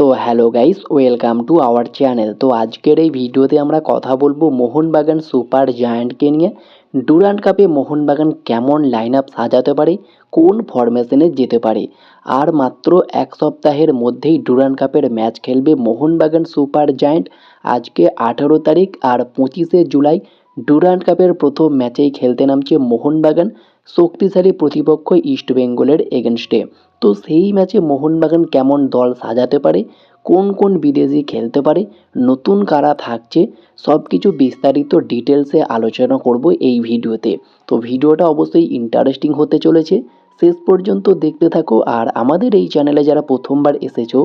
So hello guys, welcome to our channel. তো আজকের এই ভিডিওতে আমরা কথা বলবো মোহনবাগান সুপার জায়ান্টকে নিয়ে। ডুরান্ড কাপে মোহনবাগান কেমন লাইন আপ সাজাতে পারে, কোন ফরমেশনে যেতে পারে। আর মাত্র এক সপ্তাহের মধ্যেই ডুরান্ড কাপের ম্যাচ খেলবে মোহনবাগান সুপার জায়ান্ট। আজকে 18 তারিখ আর 25শে জুলাই ডুরান্ড কাপের প্রথম ম্যাচেই খেলতে নামছে মোহনবাগান শক্তিশালী প্রতিপক্ষ ইস্টবেঙ্গলের এগেনস্টে। তো সেই ম্যাচে মোহনবাগান কেমন দল সাজাতে পারে, কোন কোন বিদেশি খেলতে পারে, নতুন কারা থাকছে, সব কিছু বিস্তারিত ডিটেলসে আলোচনা করব এই ভিডিওতে। তো ভিডিওটা অবশ্যই ইন্টারেস্টিং হতে চলেছে, শেষ পর্যন্ত দেখতে থাকো। আর আমাদের এই চ্যানেলে যারা প্রথমবার এসেছো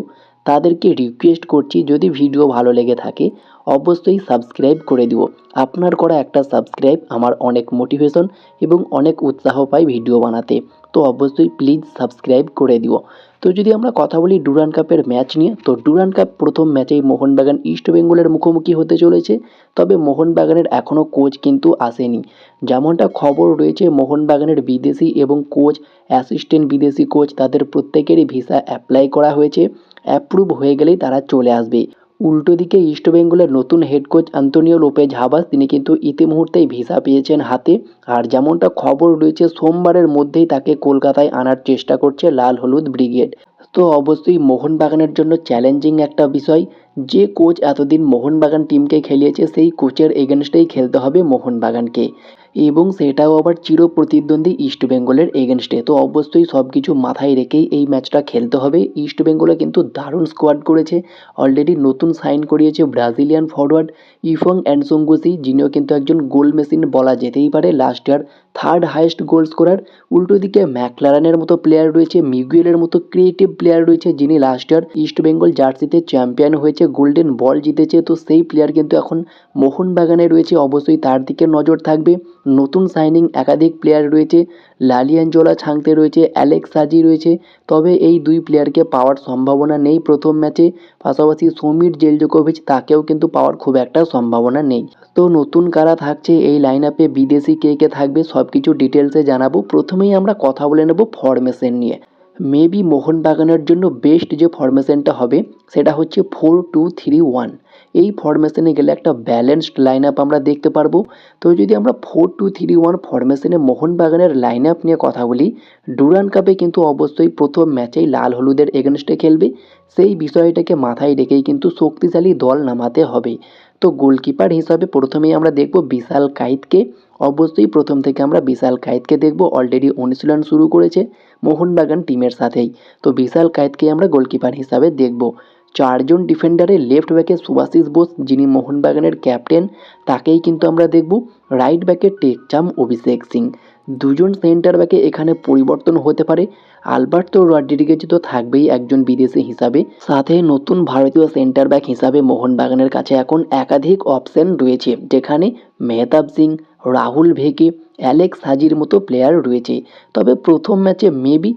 তাদেরকে রিকোয়েস্ট করছি, যদি ভিডিও ভালো লেগে থাকে অবশ্যই সাবস্ক্রাইব করে দিও। আপনার করা একটা সাবস্ক্রাইব আমার অনেক মোটিভেশন এবং অনেক উৎসাহ পায় ভিডিও বানাতে। তো অবশ্যই প্লিজ সাবস্ক্রাইব করে দিও। তো যদি আমরা কথা বলি ডুরান্ড কাপের ম্যাচ নিয়ে, তো ডুরান্ড কাপ প্রথম ম্যাচেই মোহনবাগান ইস্টবেঙ্গলের মুখোমুখি হতে চলেছে। তবে মোহনবাগানের এখনও কোচ কিন্তু আসেনি। যেমনটা খবর রয়েছে, মোহনবাগানের বিদেশি এবং কোচ, অ্যাসিস্ট্যান্ট বিদেশি কোচ, তাদের প্রত্যেকেরই ভিসা অ্যাপ্লাই করা হয়েছে। অ্যাপ্রুভ হয়ে গেলেই তারা চলে আসবে। উল্টো দিকে ইস্টবেঙ্গলের নতুন head coach Antonio Lopez Habas, তিনি কিন্তু ইতিমুহূর্তেই ভিসা পেয়েছেন হাতে। আর যেমনটা খবর রয়েছে, সোমবারের মধ্যেই তাকে কলকাতায় আনার চেষ্টা করছে লাল হলুদ ব্রিগেড। তো অবশ্যই মোহনবাগানের জন্য চ্যালেঞ্জিং একটা বিষয়। যে কোচ এতদিন মোহনবাগান টিমকে খেলিয়েছে সেই কোচের এগেনস্টেই খেলতে হবে মোহনবাগানকে, এবং সেটাও আবার চির প্রতিদ্বন্দ্বী ইস্টবেঙ্গলের এগেনস্টে। তো অবশ্যই সব কিছু মাথায় রেখেই এই ম্যাচটা খেলতে হবে। ইস্টবেঙ্গলে কিন্তু দারুণ স্কোয়াড করেছে, অলরেডি নতুন সাইন করিয়েছে ব্রাজিলিয়ান ফরওয়ার্ড ইফং অ্যানসঙ্গুসি, যিনিও কিন্তু একজন গোল মেশিন বলা যেতেই পারে। Last year third highest goal scorer. উল্টো দিকে ম্যাকলারানের মতো প্লেয়ার রয়েছে, মিগুয়েলের মতো ক্রিয়েটিভ প্লেয়ার রয়েছে, যিনি লাস্ট ইয়ার ইস্টবেঙ্গল জার্সিতে চ্যাম্পিয়ন হয়েছে, গোল্ডেন বল জিতেছে। তো সেই প্লেয়ার কিন্তু এখন মোহনবাগানে রয়েছে, অবশ্যই তার দিকে নজর থাকবে। নতুন সাইনিং একাধিক প্লেয়ার রয়েছে, লালিয়ানজোলা ছাংতে রয়েছে, অ্যালেক্স সাজি রয়েছে। তবে এই দুই প্লেয়ারকে পাওয়ার সম্ভাবনা নেই প্রথম ম্যাচে। পাশাপাশি সমীর জেলজোকোভিচ, তাকেও কিন্তু পাওয়ার খুব একটা সম্ভাবনা নেই। তো নতুন কারা থাকছে এই লাইন আপে, বিদেশি কে কে থাকবে, সব কিছু ডিটেলসে জানাবো। প্রথমেই আমরা কথা বলে নেব ফরমেশন নিয়ে। মেবি মোহনবাগানের জন্য বেস্ট যে ফরমেশনটা হবে সেটা হচ্ছে 4-2-3-1। এই ফরমেশনে গেলে একটা ব্যালেন্সড লাইন আপ আমরা দেখতে পারবো। তো যদি আমরা 4-2-3-1 ফরমেশনে মোহনবাগানের লাইন আপ নিয়ে কথা বলি, ডুরান্ড কাপে কিন্তু অবশ্যই প্রথম ম্যাচেই লাল হলুদের এগেনস্টে খেলবে। সেই বিষয়টাকে মাথায় রেখেই কিন্তু শক্তিশালী দল নামাতে হবে। তো গোলকিপার হিসাবে প্রথমেই আমরা দেখব বিশাল কাইতকে। অবশ্যই প্রথম থেকে আমরা বিশাল কাইতকে দেখব, অলরেডি অনুশীলন শুরু করেছে মোহনবাগান টিমের সাথেই। তো বিশাল কায়েতকে আমরা গোলকিপার হিসাবে দেখব। চারজন ডিফেন্ডারে লেফট ব্যাকে সুভাশিস বোস, যিনি মোহনবাগানের ক্যাপ্টেন, তাকেই কিন্তু আমরা দেখব। রাইট ব্যাকে টেকচাম অভিষেক সিং। দুজন সেন্টার ব্যাকে এখানে পরিবর্তন হতে পারে। আলবার্তো রড্রিগেজ তো থাকবেই একজন বিদেশি হিসাবে, সাথে নতুন ভারতীয় সেন্টার ব্যাক হিসাবে মোহনবাগানের কাছে এখন একাধিক অপশন রয়েছে, যেখানে মেহতাব সিং, রাহুল ভেকে, অ্যালেক্স হাজির মতো প্লেয়ার রয়েছে। তবে প্রথম ম্যাচে মেবি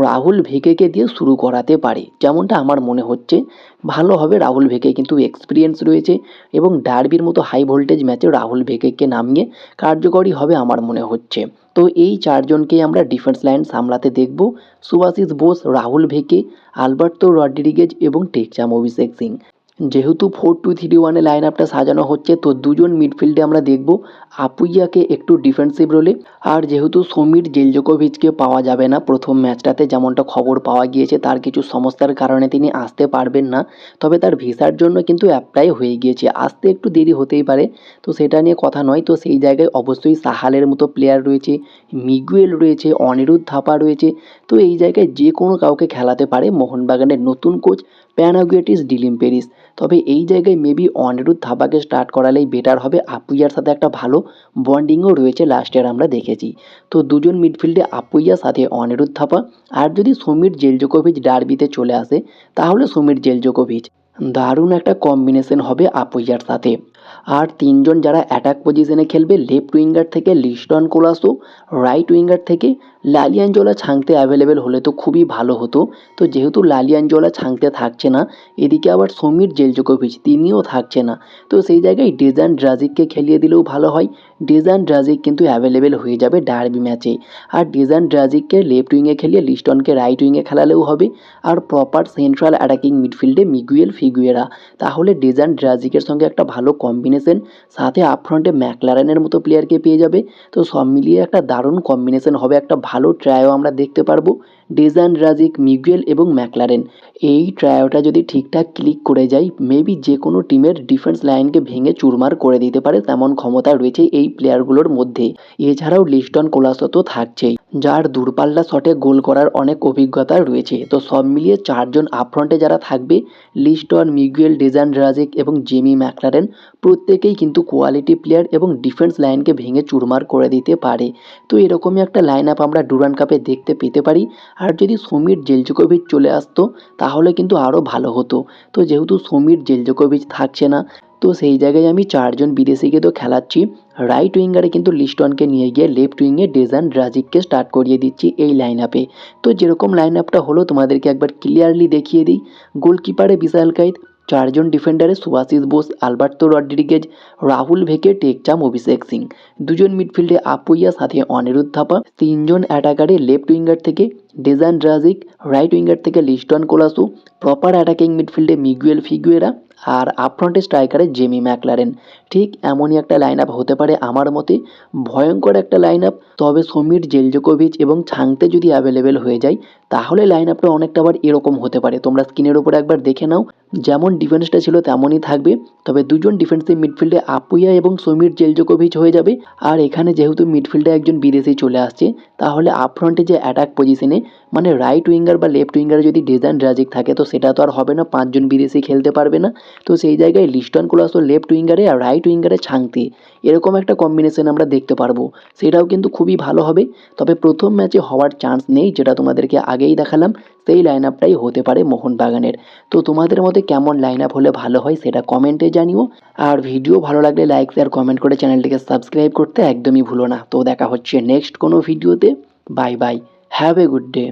রাহুল ভেকেকে দিয়ে শুরু করাতে পারে, যেমনটা আমার মনে হচ্ছে ভালো হবে। রাহুল ভেকে কিন্তু এক্সপিরিয়েন্স রয়েছে, এবং ডার্বির মতো হাই ভোল্টেজ ম্যাচে রাহুল ভেকেকে নামিয়ে কার্যকরী হবে আমার মনে হচ্ছে। তো এই চারজনকেই আমরা ডিফেন্স লাইন সামলাতে দেখব। সুভাশিস বোস, রাহুল ভেকে, আলবার্তো রড্রিগেজ এবং টেকচাম অভিষেক সিং। যেহেতু 4-2-3-1 লাইন আপটা সাজানো হচ্ছে, তো দুজন মিডফিল্ডে আমরা দেখব আপুইয়াকে একটু ডিফেন্সিভ রোলে। আর যেহেতু সমীর জেলজোকোভিচকে পাওয়া যাবে না প্রথম ম্যাচটাতে, যেমনটা খবর পাওয়া গিয়েছে তার কিছু সমস্যার কারণে তিনি আসতে পারবেন না। তবে তার ভিসার জন্য কিন্তু অ্যাপ্লাই হয়ে গিয়েছে, আসতে একটু দেরি হতেই পারে, তো সেটা নিয়ে কথা নয়। তো সেই জায়গায় অবশ্যই সাহালের মতো প্লেয়ার রয়েছে, মিগুয়েল রয়েছে, অনিরুদ্ধ থাপা রয়েছে। তো এই জায়গায় যে কোনো কাউকে খেলাতে পারে মোহনবাগানের নতুন কোচ প্যানাগুয়েটিস ডিলিম্পেরিস। তবে এই জায়গায় মেবি অনিরুদ্ধ থাপাকে স্টার্ট করালেই বেটার হবে। আপুইয়ার সাথে একটা ভালো বন্ডিংও রয়েছে, লাস্ট ইয়ার আমরা দেখেছি। তো দুজন মিডফিল্ডে আপুইয়া সাথে অনিরুদ্ধ থাপা। আর যদি সমীর জেলজোকোভিচ ডার্বিতে চলে আসে তাহলে সমীর জেলজোকোভিচ, দারুণ একটা কম্বিনেশন হবে আপুইয়ার সাথে। আর তিনজন যারা অ্যাটাক পজিশনে খেলবে, লেফট উইঙ্গার থেকে লিস্টন কোলাসো, রাইট উইঙ্গার থেকে লালিয়ানজোলা ছাংতে অ্যাভেলেবেল হলে তো খুবই ভালো হতো। তো যেহেতু লালিয়ানজোলা ছাংতে থাকছে না, এদিকে আবার সমীর জেলজোকোভিচ তিনিও থাকছে না, তো সেই জায়গায় ডেজান ড্রাজিককে খেলিয়ে দিলেও ভালো হয়। ডেজান ড্রাজিক কিন্তু অ্যাভেলেবেল হয়ে যাবে ডার্বি ম্যাচে। আর ডেজান ড্রাজিককে লেফট উইংয়ে খেলিয়ে লিস্টনকে রাইট উইংয়ে খেলালেও হবে। আর প্রপার সেন্ট্রাল অ্যাটাকিং মিডফিল্ডে মিগুয়েল ফিগুয়েরা, তাহলে ডেজান ড্রাজিকের সঙ্গে একটা ভালো কম্বিনেশন, সাথে আপফ্রন্টে ম্যাকলারেনের মতো প্লেয়ারকে পেয়ে যাবে। তো সব মিলিয়ে একটা দারুণ কম্বিনেশন হবে, একটা ভালো ট্রায়ও আমরা দেখতে পারবো। ডেজান ড্রাজিক, মিগুয়েল এবং ম্যাকলারেন, এই ট্রায়োটা যদি ঠিকঠাক ক্লিক করে যায়, মেবি যে কোনো টিমের ডিফেন্স লাইনকে ভেঙে চুরমার করে দিতে পারে, তেমন ক্ষমতা রয়েছে এই প্লেয়ারগুলোর মধ্যে। এছাড়াও লিস্টন কোলাসো তো থাকছেই, যার দূরপাল্লা শটে গোল করার অনেক অভিজ্ঞতা রয়েছে। তো সব মিলিয়ে চারজন আপফ্রন্টে যারা থাকবে, লিস্টন, মিগুয়েল, ডেজান ড্রাজিক এবং জেমি ম্যাকলারেন, প্রত্যেকেই কিন্তু কোয়ালিটি প্লেয়ার এবং ডিফেন্স লাইনকে ভেঙে চুরমার করে দিতে পারে। তো এরকমই একটা লাইন আপ আমরা ডুরান্ড কাপে দেখতে পেতে পারি। আর যদি সমীর জেলজোকোভিচ চলে আসতো তাহলে কিন্তু আরও ভালো হতো। তো যেহেতু সমীর জেলজোকোভিচ থাকছে না, তো সেই জায়গায় আমি চারজন বিদেশিকে তো খেলাচ্ছি। রাইট উইঙ্গারে কিন্তু লিস্টনকে নিয়ে গিয়ে লেফট উইংয়ে ডেজান ড্রাজিককে স্টার্ট করিয়ে দিচ্ছি এই লাইন আপে। তো যেরকম লাইন আপটা হলো তোমাদেরকে একবার ক্লিয়ারলি দেখিয়ে দিই। গোলকিপারে বিশাল কাইত, চারজন ডিফেন্ডারে সুভাশিস বোস, আলবার্তো রড্রিগেজ, রাহুল ভেকে, টেকচাম, অভিষেক সিং, দুজন মিডফিল্ডে আপুইয়া সাথে অনিরুদ্ধ থাপা, তিনজন অ্যাটাকারে লেফট উইঙ্গার থেকে ডেজান ড্রাজিক, রাইট উইঙ্গার থেকে লিস্টন কোলাসো, প্রপার অ্যাটাকিং মিডফিল্ডে মিগুয়েল ফিগুয়েরা, আর আপফ্রন্টে স্ট্রাইকারে জেমি ম্যাকলারেন। ঠিক এমনই একটা লাইন আপ হতে পারে আমার মতে, ভয়ঙ্কর একটা লাইন আপ। তবে সমীর জেলজোকোভিচ এবং ছাংতে যদি অ্যাভেলেবেল হয়ে যায়, তাহলে লাইন আপটা অনেকটা আবার এরকম হতে পারে। তোমরা স্ক্রিনের উপরে একবার দেখে নাও, যেমন ডিফেন্সটা ছিল তেমনই থাকবে, তবে দুজন ডিফেন্সিভ মিডফিল্ডে আপুইয়া এবং সমীর জেলজোকোভিচ হয়ে যাবে। আর এখানে যেহেতু মিডফিল্ডে একজন বিদেশি চলে আসছে, তাহলে আপফ্রন্টে যে অ্যাটাক পজিশনে, মানে রাইট উইঙ্গার বা লেফট উইঙ্গারে যদি ডেজান ড্রাজিক থাকে, তো সেটা তো আর হবে না, পাঁচজন বিদেশি খেলতে পারবে না। তো সেই জায়গায় লিস্টন কোলাসো লেফট উইঙ্গারে আর রাইট উইঙ্গারে ছাংতে, এরকম একটা কম্বিনেশন আমরা দেখতে পারবো। সেটাও কিন্তু খুবই ভালো হবে। তবে প্রথম ম্যাচে হওয়ার চান্স নেই, যেটা তোমাদেরকে আগেই দেখালাম, সেই লাইন আপটাই হতে পারে মোহনবাগানের। তো তোমাদের মধ্যে কেমন লাইন আপ হলে ভালো হয় সেটা কমেন্টে জানিও। আর ভিডিও ভালো লাগলে লাইক শেয়ার কমেন্ট করে চ্যানেলটিকে সাবস্ক্রাইব করতে একদমই ভুলো না। তো দেখা হচ্ছে নেক্সট কোনো ভিডিওতে। Bye bye, have a good day.